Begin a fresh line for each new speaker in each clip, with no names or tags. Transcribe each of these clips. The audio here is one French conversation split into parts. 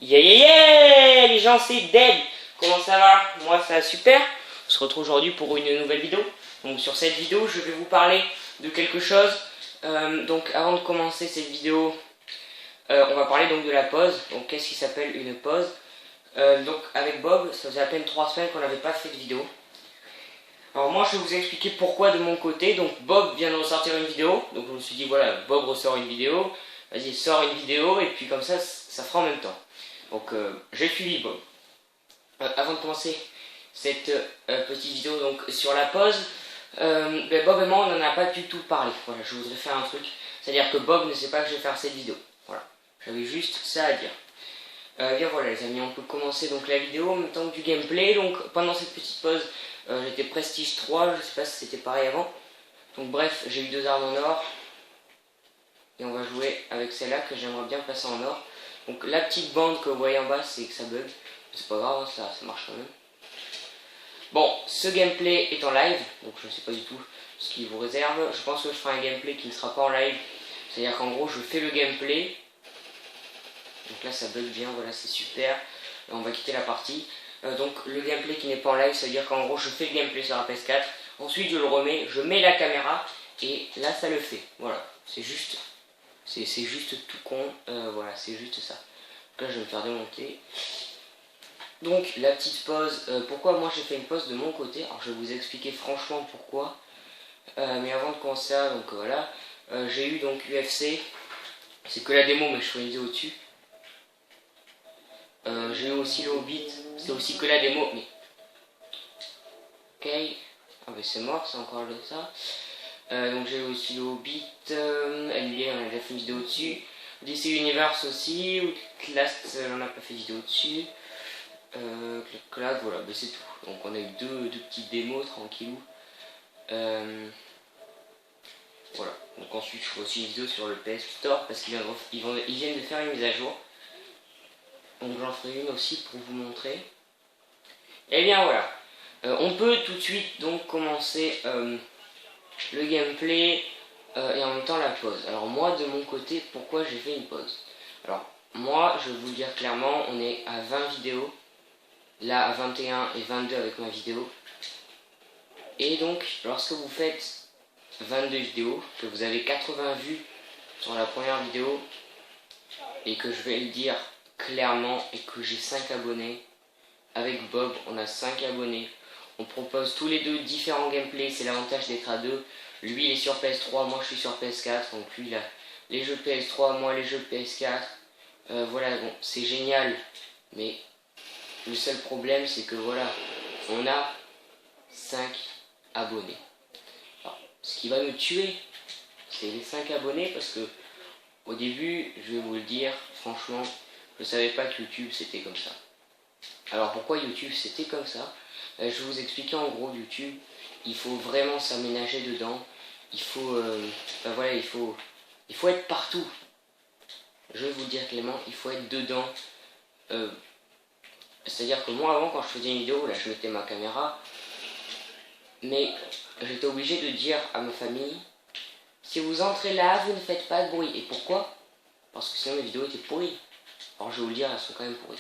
Yeah yeah yeah les gens, c'est Dead. Comment ça va? Moi ça va super. On se retrouve aujourd'hui pour une nouvelle vidéo. Donc sur cette vidéo je vais vous parler de quelque chose. Donc avant de commencer cette vidéo, on va parler donc de la pause. Donc qu'est-ce qui s'appelle une pause? Donc avec Bob, ça faisait à peine 3 semaines qu'on n'avait pas fait de vidéo. Alors moi je vais vous expliquer pourquoi de mon côté. Donc Bob vient de ressortir une vidéo. Donc je me suis dit voilà, Bob ressort une vidéo. Vas-y, sors une vidéo et puis comme ça fera en même temps. Donc j'ai suivi Bob. Avant de commencer cette petite vidéo donc sur la pause, Bob et moi on n'en a pas du tout parlé. Voilà, je voudrais faire un truc. C'est-à-dire que Bob ne sait pas que je vais faire cette vidéo. Voilà, j'avais juste ça à dire. Bien voilà les amis, on peut commencer donc la vidéo en même temps que du gameplay. Donc pendant cette petite pause, j'étais Prestige 3, je sais pas si c'était pareil avant. Donc bref, j'ai eu 2 armes en or. Et on va jouer avec celle-là que j'aimerais bien passer en or. Donc la petite bande que vous voyez en bas, c'est que ça bug. C'est pas grave, ça marche quand même. Bon, ce gameplay est en live, donc je ne sais pas du tout ce qu'il vous réserve. Je pense que je ferai un gameplay qui ne sera pas en live. C'est-à-dire qu'en gros, je fais le gameplay. Donc là, ça bug bien, voilà, c'est super. Et on va quitter la partie. Donc le gameplay qui n'est pas en live, ça veut dire qu'en gros, je fais le gameplay sur la PS4. Ensuite, je le remets, je mets la caméra. Et là, ça le fait. Voilà, c'est juste tout con. Voilà, c'est juste ça. Donc là, je vais me faire démonter. Donc la petite pause, pourquoi moi j'ai fait une pause de mon côté? Alors je vais vous expliquer franchement pourquoi. Mais avant de commencer ça, donc voilà, j'ai eu donc UFC, c'est que la démo mais je ferai une vidéo dessus. J'ai eu aussi le Hobbit, c'est aussi que la démo, mais... Ok, ah mais c'est mort, c'est encore de ça. Donc j'ai eu aussi le Hobbit, NBA, on a déjà fait une vidéo dessus. DC Universe aussi, Outlast, on n'a pas fait de vidéo dessus. Clac, voilà, ben c'est tout. Donc on a eu deux petites démos tranquillou. Voilà. Donc ensuite je ferai aussi une vidéo sur le PS Store parce qu'ils viennent de faire une mise à jour. Donc j'en ferai une aussi pour vous montrer. Et bien voilà. On peut tout de suite donc commencer le gameplay et en même temps la pause. Alors moi de mon côté, pourquoi j'ai fait une pause? Alors moi je vais vous le dire clairement, on est à 20 vidéos. Là à 21 et 22 avec ma vidéo. Et donc lorsque vous faites 22 vidéos, que vous avez 80 vues sur la première vidéo, et que je vais le dire clairement, et que j'ai 5 abonnés, avec Bob on a 5 abonnés, on propose tous les deux différents gameplays, c'est l'avantage d'être à deux. Lui il est sur PS3, moi je suis sur PS4, donc lui il a les jeux PS3, moi les jeux PS4. Voilà, bon c'est génial, mais le seul problème c'est que voilà, on a 5 abonnés. Alors, ce qui va me tuer, c'est les 5 abonnés parce que au début, je vais vous le dire, franchement, je savais pas que YouTube c'était comme ça. Alors pourquoi YouTube c'était comme ça? Je vais vous expliquer en gros YouTube, il faut vraiment s'aménager dedans. Il faut, ben voilà, il faut être partout. Je vais vous le dire Clément, il faut être dedans. C'est-à-dire que moi avant quand je faisais une vidéo, là je mettais ma caméra, mais j'étais obligé de dire à ma famille, si vous entrez là, vous ne faites pas de bruit. Et pourquoi? Parce que sinon mes vidéos étaient pourries. Alors je vais vous le dire, elles sont quand même pourries.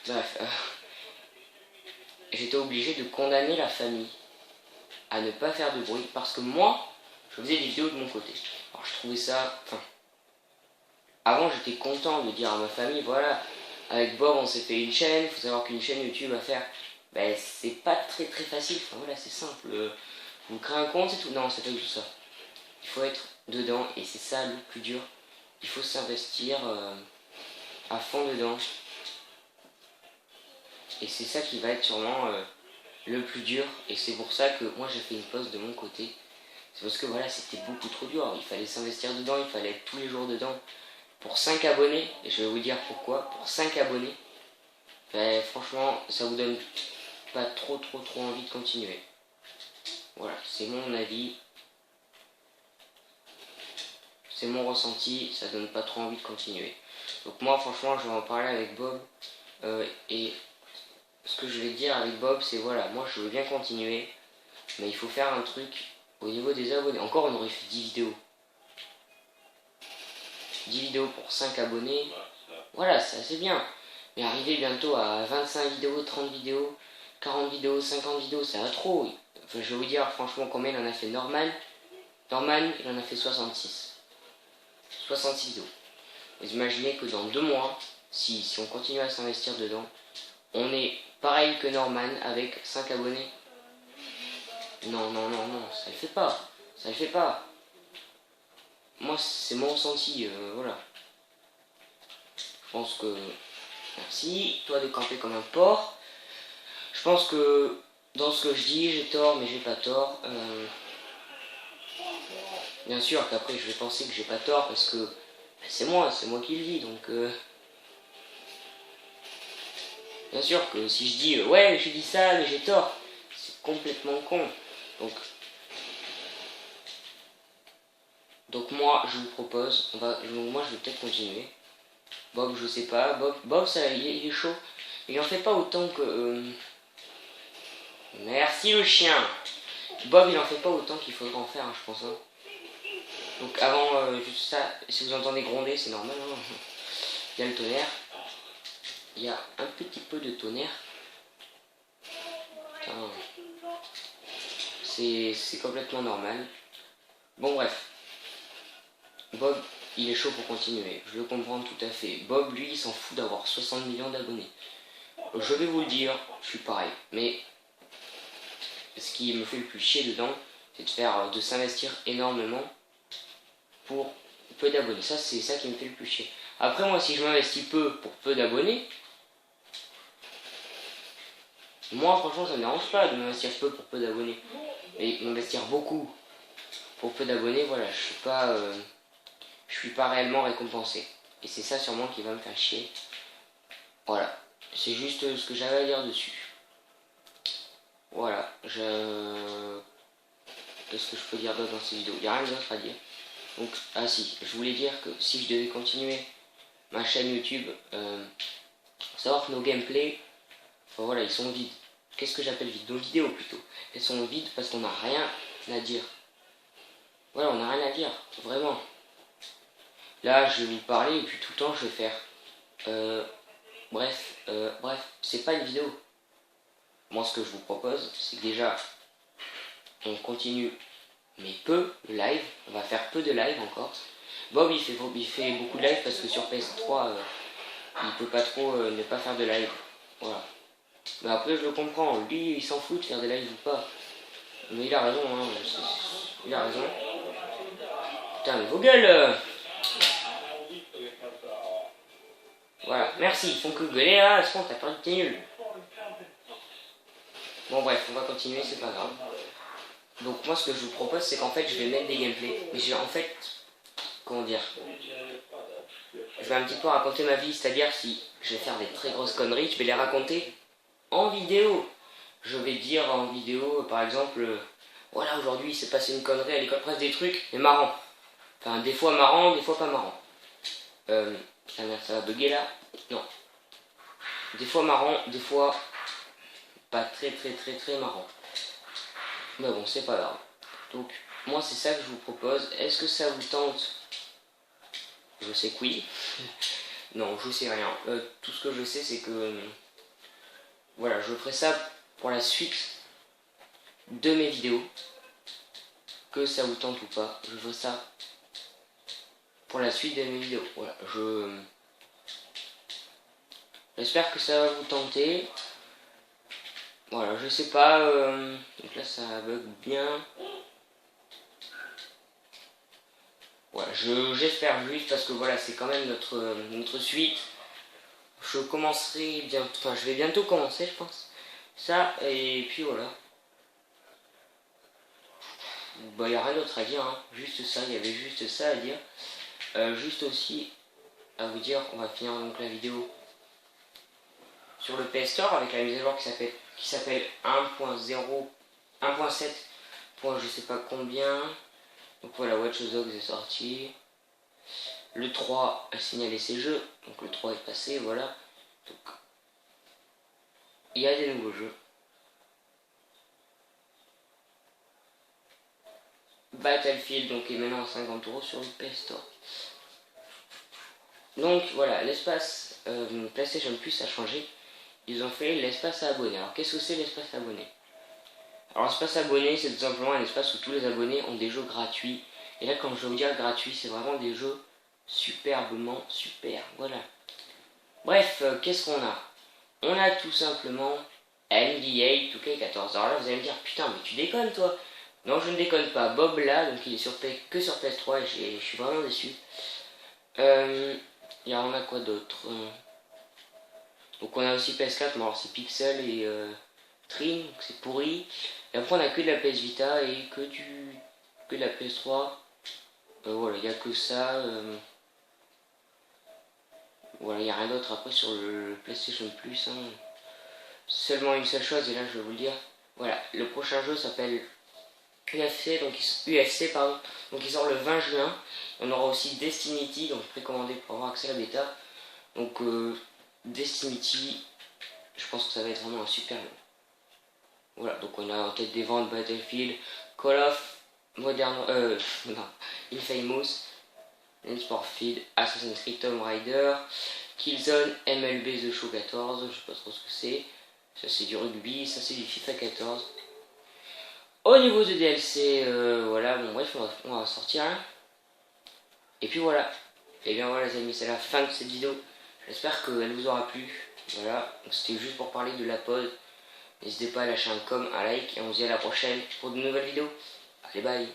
Bref, j'étais obligé de condamner la famille à ne pas faire de bruit parce que moi, je faisais des vidéos de mon côté. Alors je trouvais ça... Enfin, avant j'étais content de dire à ma famille, voilà, avec Bob on s'est fait une chaîne, il faut savoir qu'une chaîne YouTube à faire, ben c'est pas très facile, enfin voilà, c'est simple. Vous créez un compte et tout. Non, c'est pas du tout ça. Il faut être dedans et c'est ça le plus dur. Il faut s'investir à fond dedans. Et c'est ça qui va être sûrement le plus dur. Et c'est pour ça que moi j'ai fait une pause de mon côté. C'est parce que voilà, c'était beaucoup trop dur. Il fallait s'investir dedans, il fallait être tous les jours dedans. Pour 5 abonnés, et je vais vous dire pourquoi, pour 5 abonnés, ben, franchement, ça vous donne pas trop envie de continuer. Voilà, c'est mon avis. C'est mon ressenti, ça donne pas trop envie de continuer. Donc moi franchement je vais en parler avec Bob. Et ce que je vais dire avec Bob c'est voilà, moi je veux bien continuer. Mais il faut faire un truc au niveau des abonnés. Encore on aurait fait 10 vidéos. 10 vidéos pour 5 abonnés. Voilà, c'est assez bien. Mais arriver bientôt à 25 vidéos, 30 vidéos, 40 vidéos, 50 vidéos, ça va trop. Enfin, je vais vous dire franchement combien il en a fait Norman. Norman, il en a fait 66. 66 vidéos. Vous imaginez que dans 2 mois, si on continue à s'investir dedans, on est pareil que Norman avec 5 abonnés. Non, non, non, non, ça le fait pas. Ça le fait pas. Moi, c'est mon ressenti, voilà. Je pense que... Merci, toi de camper comme un porc. Je pense que dans ce que je dis, j'ai tort, mais j'ai pas tort. Bien sûr qu'après, je vais penser que j'ai pas tort parce que c'est moi qui le dis, donc... Bien sûr que si je dis ouais, j'ai dit ça, mais j'ai tort, c'est complètement con. Donc moi, je vous propose, moi je vais peut-être continuer. Bob, je sais pas, Bob ça, il est chaud. Il en fait pas autant que... Merci le chien. Bob, il en fait pas autant qu'il faudrait en faire, hein, je pense. Hein. Donc avant, juste ça, si vous entendez gronder, c'est normal. Hein. Il y a le tonnerre. Il y a un petit peu de tonnerre. C'est complètement normal. Bon bref. Bob, il est chaud pour continuer. Je le comprends tout à fait. Bob, lui, il s'en fout d'avoir 60 millions d'abonnés. Je vais vous le dire, je suis pareil. Mais ce qui me fait le plus chier dedans, c'est de s'investir énormément pour peu d'abonnés. Ça, c'est ça qui me fait le plus chier. Après, moi, si je m'investis peu pour peu d'abonnés, moi, franchement, ça me dérange pas de m'investir peu pour peu d'abonnés. Mais m'investir beaucoup pour peu d'abonnés, voilà, je suis pas réellement récompensé. Et c'est ça sûrement qui va me faire chier. Voilà, c'est juste ce que j'avais à dire dessus. Voilà, qu'est-ce que je peux dire d'autre dans cette vidéo? Il n'y a rien d'autre à dire. Donc, ah si, je voulais dire que si je devais continuer ma chaîne YouTube, savoir que nos gameplays, enfin, voilà, ils sont vides. Qu'est-ce que j'appelle vides? Nos vidéos plutôt. Elles sont vides parce qu'on n'a rien à dire. Voilà, on n'a rien à dire, vraiment. Là, je vais vous parler et puis tout le temps, je vais faire... bref, c'est pas une vidéo. Moi, ce que je vous propose, c'est que déjà, on continue, mais peu le live. On va faire peu de live encore. Bob, il fait beaucoup de live parce que sur PS3, il peut pas trop ne pas faire de live. Voilà. Mais après, je le comprends. Lui, il s'en fout de faire des lives ou pas. Mais il a raison, hein. Il a raison. Putain, mais vos gueules Voilà, merci. Ils font que gueuler là. C'est bon, t'as perdu, t'es nul. Bon, bref, on va continuer, c'est pas grave. Donc, moi, ce que je vous propose, c'est qu'en fait, je vais mettre des gameplays. Mais en fait, comment dire, je vais un petit peu raconter ma vie, c'est-à-dire si je vais faire des très grosses conneries, je vais les raconter en vidéo. Je vais dire en vidéo, par exemple, voilà, aujourd'hui il s'est passé une connerie à l'école, presque des trucs, mais marrant. Enfin, des fois marrant, des fois pas marrant. Ça va bugger là? Non. Des fois marrant, des fois pas très marrant. Mais bon, c'est pas grave. Donc, moi c'est ça que je vous propose. Est-ce que ça vous tente? Je sais que oui. Non, je sais rien. Tout ce que je sais, c'est que... voilà, je ferai ça pour la suite de mes vidéos. Que ça vous tente ou pas, je ferai ça pour la suite de mes vidéos. Voilà, j'espère que ça va vous tenter. Voilà, je sais pas. Donc là, ça bug bien. Voilà, j'espère juste parce que voilà, c'est quand même notre suite. Je commencerai bientôt, enfin je vais bientôt commencer, je pense. Ça, et puis voilà. Bah, il n'y a rien d'autre à dire, hein. Juste ça, il y avait juste ça à dire. Juste aussi à vous dire qu'on va finir donc la vidéo sur le PS Store avec la mise à jour qui s'appelle 1.0, 1.7. Je sais pas combien. Donc voilà, Watch Dogs est sorti. Le 3 a signalé ses jeux. Donc le 3 est passé, voilà. Donc il y a des nouveaux jeux. Battlefield donc est maintenant à 50 € sur le PS Store. Donc voilà, l'espace PlayStation Plus a changé. Ils ont fait l'espace à abonnés. Alors qu'est-ce que c'est l'espace abonné? Alors l'espace abonné, c'est tout simplement un espace où tous les abonnés ont des jeux gratuits. Et là, quand je vais vous dire gratuit, c'est vraiment des jeux superbement super. Voilà. Bref, qu'est-ce qu'on a? On a tout simplement NBA 2K14. Alors là, vous allez me dire, putain, mais tu déconnes toi? Non, je ne déconne pas. Bob là, donc il est que sur PS3 et je suis vraiment déçu. On a quoi d'autre? Donc on a aussi PS4, mais alors c'est Pixel et Trim, donc c'est pourri. Et après on a que de la PS Vita et que de la PS3. Voilà, il n'y a que ça. Voilà, il n'y a rien d'autre après sur le PlayStation Plus. Hein. Seulement une seule chose, et là je vais vous le dire. Voilà, le prochain jeu s'appelle UFC, pardon. Donc il sort le 20 juin. On aura aussi Destiny, donc précommandé pour avoir accès à la bêta. Donc Destiny, je pense que ça va être vraiment un super jeu. Voilà, donc on a en tête des ventes Battlefield, Call of, non, Infamous, Need for Speed, Assassin's Creed Tomb Raider, Killzone, MLB The Show 14, je sais pas trop ce que c'est. Ça c'est du rugby, ça c'est du FIFA 14. Au niveau de DLC, voilà, bon bref, on va sortir là. Et puis voilà. Et bien voilà les amis, c'est la fin de cette vidéo. J'espère qu'elle vous aura plu. Voilà, donc c'était juste pour parler de la pause. N'hésitez pas à lâcher un com, un like, et on se dit à la prochaine pour de nouvelles vidéos. Allez bye.